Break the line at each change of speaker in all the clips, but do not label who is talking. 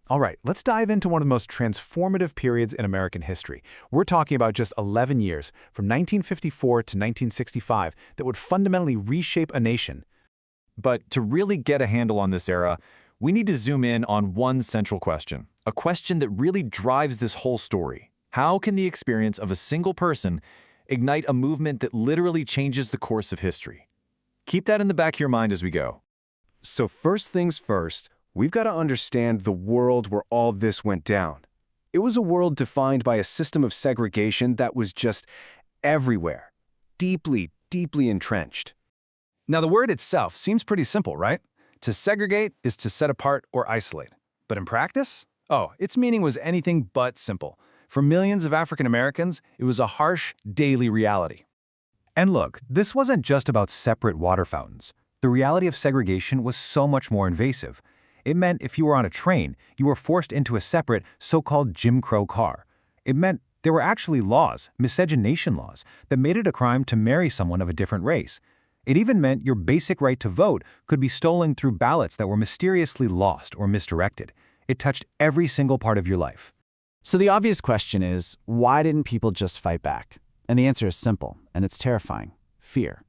All right, let's dive into one of the most transformative periods in American history. We're talking about just 11 years, from 1954 to 1965, that would fundamentally reshape a nation.
But to really get a handle on this era, we need to zoom in on one central question, a question that really drives this whole story. How can the experience of a single person ignite a movement that literally changes the course of history? Keep that in the back of your mind as we go.
So first things first, we've got to understand the world where all this went down. It was a world defined by a system of segregation that was just everywhere, deeply, deeply entrenched.
Now, the word itself seems pretty simple, right? To segregate is to set apart or isolate. But in practice? Oh, its meaning was anything but simple. For millions of African Americans, it was a harsh, daily reality.
And look, this wasn't just about separate water fountains. The reality of segregation was so much more invasive. It meant if you were on a train, you were forced into a separate, so-called Jim Crow car. It meant there were actually laws, miscegenation laws, that made it a crime to marry someone of a different race. It even meant your basic right to vote could be stolen through ballots that were mysteriously lost or misdirected. It touched every single part of your life.
So the obvious question is, why didn't people just fight back? And the answer is simple, and it's terrifying: fear.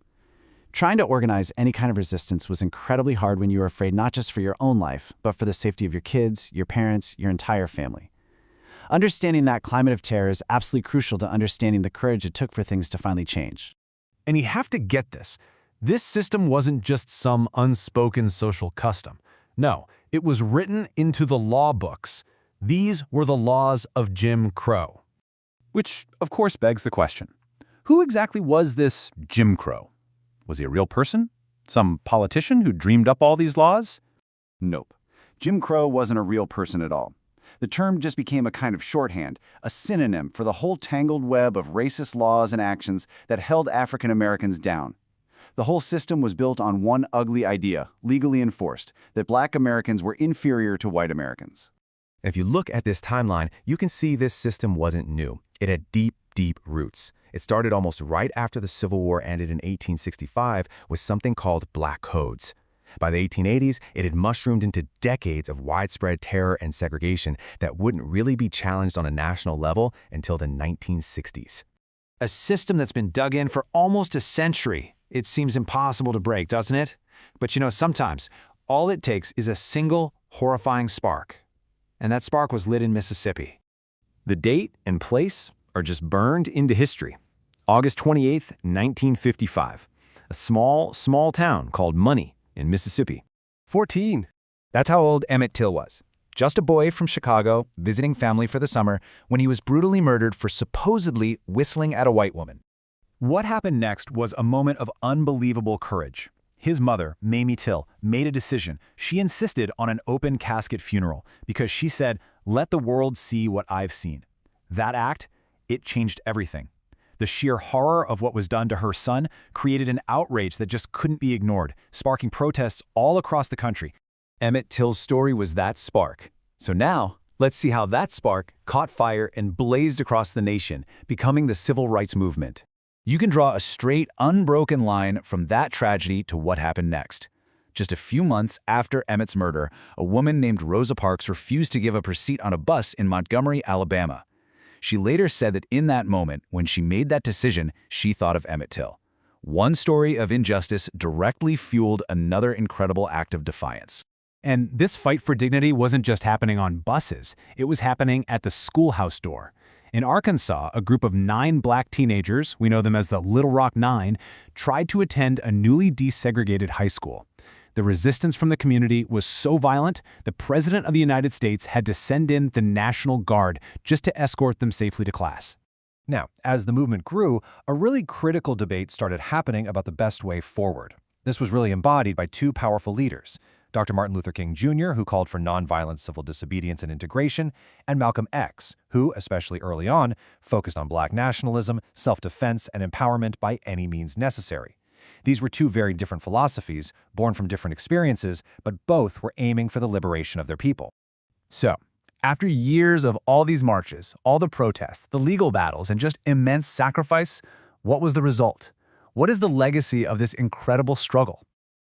Trying to organize any kind of resistance was incredibly hard when you were afraid not just for your own life, but for the safety of your kids, your parents, your entire family. Understanding that climate of terror is absolutely crucial to understanding the courage it took for things to finally change.
And you have to get this. This system wasn't just some unspoken social custom. No, it was written into the law books. These were the laws of Jim Crow.
Which, of course, begs the question, who exactly was this Jim Crow? Was he a real person? Some politician who dreamed up all these laws?
Nope. Jim Crow wasn't a real person at all. The term just became a kind of shorthand, a synonym for the whole tangled web of racist laws and actions that held African Americans down. The whole system was built on one ugly idea, legally enforced, that Black Americans were inferior to white Americans.
If you look at this timeline, you can see this system wasn't new. It had deep, deep roots. It started almost right after the Civil War ended in 1865 with something called Black Codes. By the 1880s, it had mushroomed into decades of widespread terror and segregation that wouldn't really be challenged on a national level until the 1960s.
A system that's been dug in for almost a century. It seems impossible to break, doesn't it? But sometimes all it takes is a single horrifying spark. And that spark was lit in Mississippi. The date and place are just burned into history. August 28th, 1955. A small town called Money in Mississippi.
14. That's how old Emmett Till was. Just a boy from Chicago, visiting family for the summer, when he was brutally murdered for supposedly whistling at a white woman.
What happened next was a moment of unbelievable courage. His mother, Mamie Till, made a decision. She insisted on an open casket funeral because she said, "Let the world see what I've seen." That act, it changed everything. The sheer horror of what was done to her son created an outrage that just couldn't be ignored, sparking protests all across the country.
Emmett Till's story was that spark. So now, let's see how that spark caught fire and blazed across the nation, becoming the civil rights movement. You can draw a straight, unbroken line from that tragedy to what happened next. Just a few months after Emmett's murder, a woman named Rosa Parks refused to give up her seat on a bus in Montgomery, Alabama. She later said that in that moment, when she made that decision, she thought of Emmett Till. One story of injustice directly fueled another incredible act of defiance.
And this fight for dignity wasn't just happening on buses. It was happening at the schoolhouse door. In Arkansas, a group of 9 Black teenagers, we know them as the Little Rock Nine, tried to attend a newly desegregated high school. The resistance from the community was so violent, the President of the United States had to send in the National Guard just to escort them safely to class.
Now, as the movement grew, a really critical debate started happening about the best way forward. This was really embodied by 2 powerful leaders: Dr. Martin Luther King Jr., who called for nonviolent civil disobedience and integration, and Malcolm X, who, especially early on, focused on Black nationalism, self-defense, and empowerment by any means necessary. These were 2 very different philosophies, born from different experiences, but both were aiming for the liberation of their people.
So, after years of all these marches, all the protests, the legal battles, and just immense sacrifice, what was the result? What is the legacy of this incredible struggle?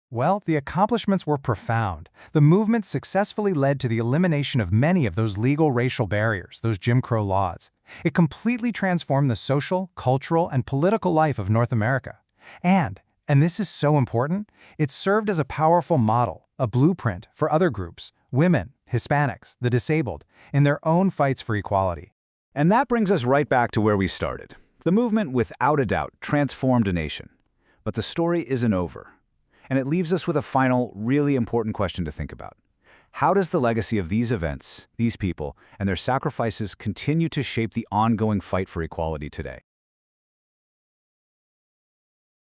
Well, the accomplishments were profound. The movement successfully led to the elimination of many of those legal racial barriers, those Jim Crow laws. It completely transformed the social, cultural, and political life of North America. And this is so important, it served as a powerful model, a blueprint for other groups, women, Hispanics, the disabled, in their own fights for equality.
And that brings us right back to where we started. The movement, without a doubt, transformed a nation. But the story isn't over. And it leaves us with a final, really important question to think about. How does the legacy of these events, these people, and their sacrifices continue to shape the ongoing fight for equality today?